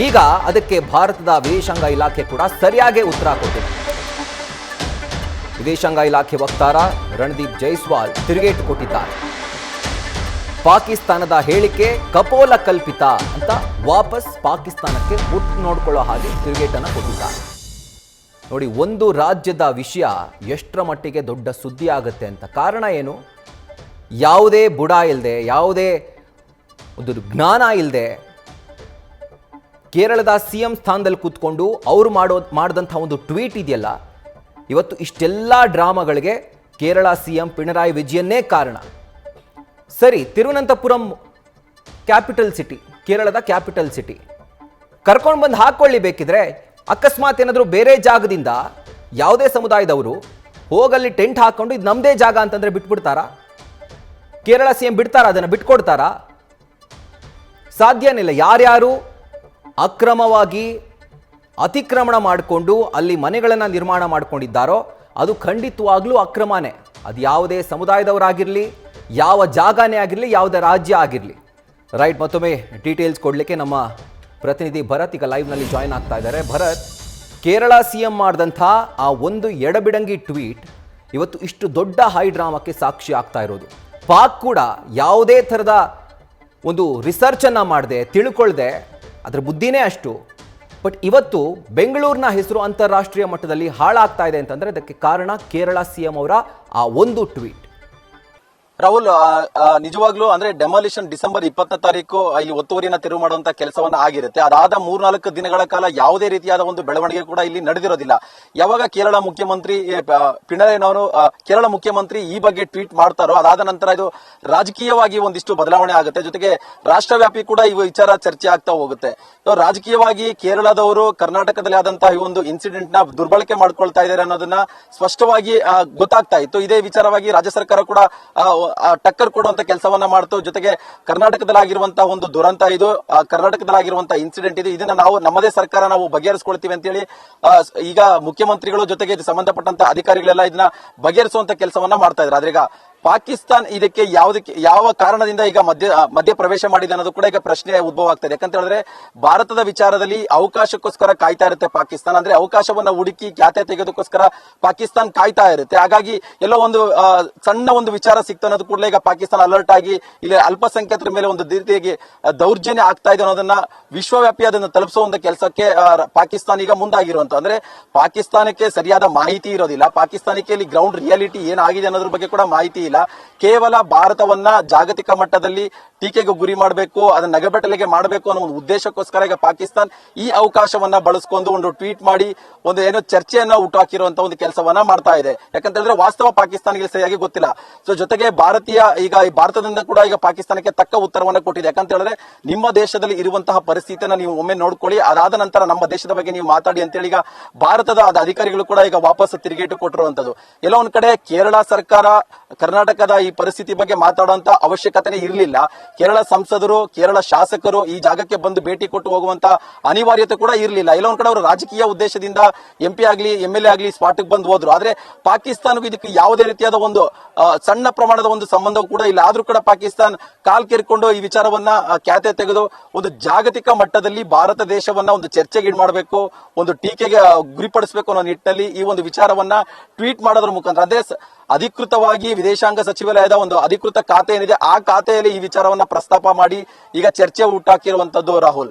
ಈಗ ಅದಕ್ಕೆ ಭಾರತದ ವಿದೇಶಾಂಗ ಇಲಾಖೆ ಕೂಡ ಸರಿಯಾಗಿ ಉತ್ತರ ಕೊಟ್ಟಿದೆ. ವಿದೇಶಾಂಗ ಇಲಾಖೆ ವಕ್ತಾರ ರಣದೀಪ್ ಜೈಸ್ವಾಲ್ ತಿರುಗೇಟು ಕೊಟ್ಟಿದ್ದಾರೆ. ಪಾಕಿಸ್ತಾನದ ಹೇಳಿಕೆ ಕಪೋಲ ಕಲ್ಪಿತ ಅಂತ ವಾಪಸ್ ಪಾಕಿಸ್ತಾನಕ್ಕೆ ಮುಟ್ಟು ನೋಡ್ಕೊಳ್ಳೋ ಹಾಗೆ ತಿರುಗೇಟನ್ನು ಕೊಟ್ಟಿದ್ದಾರೆ. ನೋಡಿ, ಒಂದು ರಾಜ್ಯದ ವಿಷಯ ಎಷ್ಟರ ಮಟ್ಟಿಗೆ ದೊಡ್ಡ ಸುದ್ದಿ ಆಗುತ್ತೆ ಅಂತ. ಕಾರಣ ಏನು? ಯಾವುದೇ ಬುಡ ಇಲ್ಲದೆ, ಯಾವುದೇ ಒಂದು ಜ್ಞಾನ ಇಲ್ಲದೆ ಕೇರಳದ CM ಸ್ಥಾನದಲ್ಲಿ ಕೂತ್ಕೊಂಡು ಅವರು ಮಾಡಿದಂಥ ಒಂದು ಟ್ವೀಟ್ ಇದೆಯಲ್ಲ, ಇವತ್ತು ಇಷ್ಟೆಲ್ಲ ಡ್ರಾಮಾಗಳಿಗೆ ಕೇರಳ CM ಪಿಣರಾಯಿ ವಿಜಯನ್ನೇ ಕಾರಣ. ಸರಿ, ತಿರುವನಂತಪುರಂ ಕ್ಯಾಪಿಟಲ್ ಸಿಟಿ, ಕೇರಳದ ಕ್ಯಾಪಿಟಲ್ ಸಿಟಿ, ಕರ್ಕೊಂಡು ಬಂದು ಹಾಕೊಳ್ಳಿ. ಬೇಕಿದ್ರೆ ಅಕಸ್ಮಾತ್ ಏನಾದರೂ ಬೇರೆ ಜಾಗದಿಂದ ಯಾವುದೇ ಸಮುದಾಯದವರು ಹೋಗಲ್ಲಿ ಟೆಂಟ್ ಹಾಕೊಂಡು ಇದು ನಮ್ಮದೇ ಜಾಗ ಅಂತಂದ್ರೆ ಬಿಟ್ಬಿಡ್ತಾರಾ? ಕೇರಳ CM ಬಿಡ್ತಾರಾ? ಅದನ್ನು ಬಿಟ್ಕೊಡ್ತಾರಾ? ಸಾಧ್ಯನೇ ಇಲ್ಲ. ಯಾರ್ಯಾರು ಅಕ್ರಮವಾಗಿ ಅತಿಕ್ರಮಣ ಮಾಡಿಕೊಂಡು ಅಲ್ಲಿ ಮನೆಗಳನ್ನು ನಿರ್ಮಾಣ ಮಾಡ್ಕೊಂಡಿದ್ದಾರೋ ಅದು ಖಂಡಿತವಾಗ್ಲೂ ಅಕ್ರಮನೇ. ಅದು ಯಾವುದೇ ಸಮುದಾಯದವರಾಗಿರಲಿ, ಯಾವ ಜಾಗನೇ ಆಗಿರಲಿ, ಯಾವುದೇ ರಾಜ್ಯ ಆಗಿರಲಿ. ರೈಟ್, ಮತ್ತೊಮ್ಮೆ ಡೀಟೇಲ್ಸ್ ಕೊಡಲಿಕ್ಕೆ ನಮ್ಮ ಪ್ರತಿನಿಧಿ ಭರತ್ ಈಗ ಲೈವ್ನಲ್ಲಿ ಜಾಯ್ನ್ ಆಗ್ತಾ ಇದ್ದಾರೆ. ಭರತ್, ಕೇರಳ CM ಮಾಡಿದಂಥ ಆ ಒಂದು ಎಡಬಿಡಂಗಿ ಟ್ವೀಟ್ ಇವತ್ತು ಇಷ್ಟು ದೊಡ್ಡ ಹೈ ಡ್ರಾಮಾಕ್ಕೆ ಸಾಕ್ಷಿ ಆಗ್ತಾ ಇರೋದು. ಪಾಕ್ ಕೂಡ ಯಾವುದೇ ಥರದ ಒಂದು ರಿಸರ್ಚನ್ನು ಮಾಡದೆ, ತಿಳ್ಕೊಳ್ದೆ, ಅದರ ಬುದ್ಧಿನೇ ಅಷ್ಟು. ಬಟ್ ಇವತ್ತು ಬೆಂಗಳೂರಿನ ಹೆಸರು ಅಂತಾರಾಷ್ಟ್ರೀಯ ಮಟ್ಟದಲ್ಲಿ ಹಾಳಾಗ್ತಾ ಇದೆ ಅಂತಂದ್ರೆ ಅದಕ್ಕೆ ಕಾರಣ ಕೇರಳ CM ಅವರ ಆ ಒಂದು ಟ್ವೀಟ್. ರಾಹುಲ್, ನಿಜವಾಗ್ಲೂ ಅಂದ್ರೆ ಡೆಮಾಲಿಷನ್ ಡಿಸೆಂಬರ್ 20ನೇ ತಾರೀಕು ಇಲ್ಲಿ ಒತ್ತುವರಿಯನ್ನ ತೆರವು ಮಾಡುವಂತ ಕೆಲಸವನ್ನ ಆಗಿರುತ್ತೆ. ಅದಾದ 3-4 ದಿನಗಳ ಕಾಲ ಯಾವುದೇ ರೀತಿಯಾದ ಒಂದು ಬೆಳವಣಿಗೆ ಕೂಡ ಇಲ್ಲಿ ನಡೆದಿರೋದಿಲ್ಲ. ಯಾವಾಗ ಕೇರಳ ಮುಖ್ಯಮಂತ್ರಿ ಪಿಣರಾಯಿನವರು ಕೇರಳ ಮುಖ್ಯಮಂತ್ರಿ ಈ ಬಗ್ಗೆ ಟ್ವೀಟ್ ಮಾಡ್ತಾರೋ ಅದಾದ ನಂತರ ಇದು ರಾಜಕೀಯವಾಗಿ ಒಂದಿಷ್ಟು ಬದಲಾವಣೆ ಆಗುತ್ತೆ. ಜೊತೆಗೆ ರಾಷ್ಟ್ರವ್ಯಾಪಿ ಕೂಡ ಈ ವಿಚಾರ ಚರ್ಚೆ ಆಗ್ತಾ ಹೋಗುತ್ತೆ. ರಾಜಕೀಯವಾಗಿ ಕೇರಳದವರು ಕರ್ನಾಟಕದಲ್ಲಿ ಆದಂತಹ ಈ ಒಂದು ಇನ್ಸಿಡೆಂಟ್ ನ ದುರ್ಬಳಕೆ ಮಾಡ್ಕೊಳ್ತಾ ಇದ್ದಾರೆ ಅನ್ನೋದನ್ನ ಸ್ಪಷ್ಟವಾಗಿ ಗೊತ್ತಾಗ್ತಾ ಇತ್ತು. ಇದೇ ವಿಚಾರವಾಗಿ ರಾಜ್ಯ ಸರ್ಕಾರ ಕೂಡ ಟಕ್ಕರ್ ಕೊಡುವಂತ ಕೆಲಸವನ್ನ ಮಾಡ್ತು. ಜೊತೆಗೆ ಕರ್ನಾಟಕದಲ್ಲಾಗಿರುವಂತಹ ಒಂದು ದುರಂತ ಇದು, ಕರ್ನಾಟಕದಲ್ಲಾಗಿರುವಂತಹ ಇನ್ಸಿಡೆಂಟ್ ಇದು, ಇದನ್ನ ನಾವು ನಮ್ಮದೇ ಸರ್ಕಾರ ನಾವು ಬಗೆಹರಿಸಿಕೊಳ್ತೀವಿ ಅಂತೇಳಿ ಈಗ ಮುಖ್ಯಮಂತ್ರಿಗಳು ಜೊತೆಗೆ ಸಂಬಂಧಪಟ್ಟಂತ ಅಧಿಕಾರಿಗಳೆಲ್ಲ ಇದನ್ನ ಬಗೆಹರಿಸುವಂತ ಕೆಲಸವನ್ನ ಮಾಡ್ತಾ ಇದ್ದಾರೆ. ಆದ್ರೆ ಈಗ ಪಾಕಿಸ್ತಾನ್ ಇದಕ್ಕೆ ಯಾವ ಕಾರಣದಿಂದ ಈಗ ಮಧ್ಯ ಪ್ರವೇಶ ಮಾಡಿದೆ ಅನ್ನೋದು ಕೂಡ ಈಗ ಪ್ರಶ್ನೆ ಉದ್ಭವ ಆಗ್ತದೆ. ಯಾಕಂತ ಹೇಳಿದ್ರೆ ಭಾರತದ ವಿಚಾರದಲ್ಲಿ ಅವಕಾಶಕ್ಕೋಸ್ಕರ ಕಾಯ್ತಾ ಇರುತ್ತೆ ಪಾಕಿಸ್ತಾನ. ಅಂದ್ರೆ ಅವಕಾಶವನ್ನ ಹುಡುಕಿ ಖ್ಯಾತೆ ತೆಗೆದಕ್ಕೋಸ್ಕರ ಪಾಕಿಸ್ತಾನ್ ಕಾಯ್ತಾ ಇರುತ್ತೆ. ಹಾಗಾಗಿ ಎಲ್ಲೋ ಒಂದು ಸಣ್ಣ ಒಂದು ವಿಚಾರ ಸಿಕ್ತ ಅನ್ನೋದು ಕೂಡಲೇ ಈಗ ಪಾಕಿಸ್ತಾನ ಅಲರ್ಟ್ ಆಗಿ ಇಲ್ಲಿ ಅಲ್ಪಸಂಖ್ಯಾತರ ಮೇಲೆ ಒಂದು ರೀತಿಯಾಗಿ ದೌರ್ಜನ್ಯ ಆಗ್ತಾ ಇದೆ ಅನ್ನೋದನ್ನ ವಿಶ್ವವ್ಯಾಪಿ ಅದನ್ನು ತಲುಪಿಸುವಂತ ಕೆಲಸಕ್ಕೆ ಪಾಕಿಸ್ತಾನ ಈಗ ಮುಂದಾಗಿರುವಂತ. ಅಂದ್ರೆ ಪಾಕಿಸ್ತಾನಕ್ಕೆ ಸರಿಯಾದ ಮಾಹಿತಿ ಇರೋದಿಲ್ಲ. ಪಾಕಿಸ್ತಾನಕ್ಕೆ ಇಲ್ಲಿ ಗ್ರೌಂಡ್ ರಿಯಾಲಿಟಿ ಏನಾಗಿದೆ ಅನ್ನೋದ್ರ ಬಗ್ಗೆ ಕೂಡ ಮಾಹಿತಿ ಇಲ್ಲ. ಕೇವಲ ಭಾರತವನ್ನ ಜಾಗತಿಕ ಮಟ್ಟದಲ್ಲಿ ಟೀಕೆಗೆ ಗುರಿ ಮಾಡಬೇಕು, ಅದನ್ನ ನಗೆಬೆಟ್ಟಲೆಗೆ ಮಾಡಬೇಕು ಅನ್ನೋ ಒಂದು ಉದ್ದೇಶಕ್ಕೋಸ್ಕರ ಈಗ ಪಾಕಿಸ್ತಾನ್ ಈ ಅವಕಾಶವನ್ನ ಬಳಸಿಕೊಂಡು ಒಂದು ಟ್ವೀಟ್ ಮಾಡಿ ಒಂದು ಏನೋ ಚರ್ಚೆಯನ್ನ ಹುಟ್ಟುಹಾಕಿರುವಂತ ಒಂದು ಕೆಲಸವನ್ನ ಮಾಡ್ತಾ ಇದೆ. ಯಾಕಂತ ಹೇಳಿದ್ರೆ ವಾಸ್ತವ ಪಾಕಿಸ್ತಾನಿಗೆ ಸರಿಯಾಗಿ ಗೊತ್ತಿಲ್ಲ. ಸೊ ಜೊತೆಗೆ ಭಾರತದಿಂದ ಕೂಡ ಈಗ ಪಾಕಿಸ್ತಾನಕ್ಕೆ ತಕ್ಕ ಉತ್ತರವನ್ನ ಕೊಟ್ಟಿದೆ. ಯಾಕಂತ ಹೇಳಿದ್ರೆ ನಿಮ್ಮ ದೇಶದಲ್ಲಿ ಇರುವಂತಹ ಪರಿಸ್ಥಿತಿಯನ್ನ ನೀವು ಒಮ್ಮೆ ನೋಡ್ಕೊಳ್ಳಿ, ಅದಾದ ನಂತರ ನಮ್ಮ ದೇಶದ ಬಗ್ಗೆ ನೀವು ಮಾತಾಡಿ ಅಂತೇಳಿ ಈಗ ಭಾರತದ ಅಧಿಕಾರಿಗಳು ಕೂಡ ಈಗ ವಾಪಸ್ ತಿರುಗೇಟು ಕೊಟ್ಟಿರುವಂತದ್ದು. ಎಲ್ಲ ಒಂದ್ ಕಡೆ ಕೇರಳ ಸರ್ಕಾರ ಕರ್ನಾಟಕದ ಈ ಪರಿಸ್ಥಿತಿ ಬಗ್ಗೆ ಮಾತಾಡುವಂತ ಅವಶ್ಯಕತೆ ಇರಲಿಲ್ಲ. ಕೇರಳ ಸಂಸದರು, ಕೇರಳ ಶಾಸಕರು ಈ ಜಾಗಕ್ಕೆ ಬಂದು ಭೇಟಿ ಕೊಟ್ಟು ಹೋಗುವಂತ ಅನಿವಾರ್ಯತೆ ಕೂಡ ಇರಲಿಲ್ಲ. ಎಲ್ಲ ಒಂದ್ ಕಡೆ ಅವರು ರಾಜಕೀಯ ಉದ್ದೇಶದಿಂದ MP ಆಗ್ಲಿ MLA ಆಗ್ಲಿ ಸ್ಪಾಟ್ಗೆ ಬಂದು ಹೋದ್ರು. ಆದ್ರೆ ಪಾಕಿಸ್ತಾನಕ್ಕೂ ಇದಕ್ಕೆ ಯಾವುದೇ ರೀತಿಯಾದ ಒಂದು ಸಣ್ಣ ಪ್ರಮಾಣದ ಒಂದು ಸಂಬಂಧ ಕೂಡ ಇಲ್ಲ. ಆದ್ರೂ ಕೂಡ ಪಾಕಿಸ್ತಾನ ಕಾಲ್ ಕೇರ್ಕೊಂಡು ಈ ವಿಚಾರವನ್ನ ಖ್ಯಾತೆ ತೆಗೆದು ಒಂದು ಜಾಗತಿಕ ಮಟ್ಟದಲ್ಲಿ ಭಾರತ ದೇಶವನ್ನ ಒಂದು ಚರ್ಚೆಗೆ ಮಾಡಬೇಕು, ಒಂದು ಟೀಕೆಗೆ ಗುರಿಪಡಿಸಬೇಕು ಅನ್ನೋ ನಿಟ್ಟಿನಲ್ಲಿ ಈ ಒಂದು ವಿಚಾರವನ್ನ ಟ್ವೀಟ್ ಮಾಡೋದ್ರ ಮುಖಾಂತರ, ಅದೇ ಅಧಿಕೃತವಾಗಿ ವಿದೇಶಾಂಗ ಸಚಿವಾಲಯದ ಒಂದು ಅಧಿಕೃತ ಖಾತೆ ಏನಿದೆ ಆ ಖಾತೆಯಲ್ಲಿ ಈ ವಿಚಾರವನ್ನ ಪ್ರಸ್ತಾಪ ಮಾಡಿ ಈಗ ಚರ್ಚೆ ಹುಟ್ಟಾಕಿರುವಂತದ್ದು. ರಾಹುಲ್,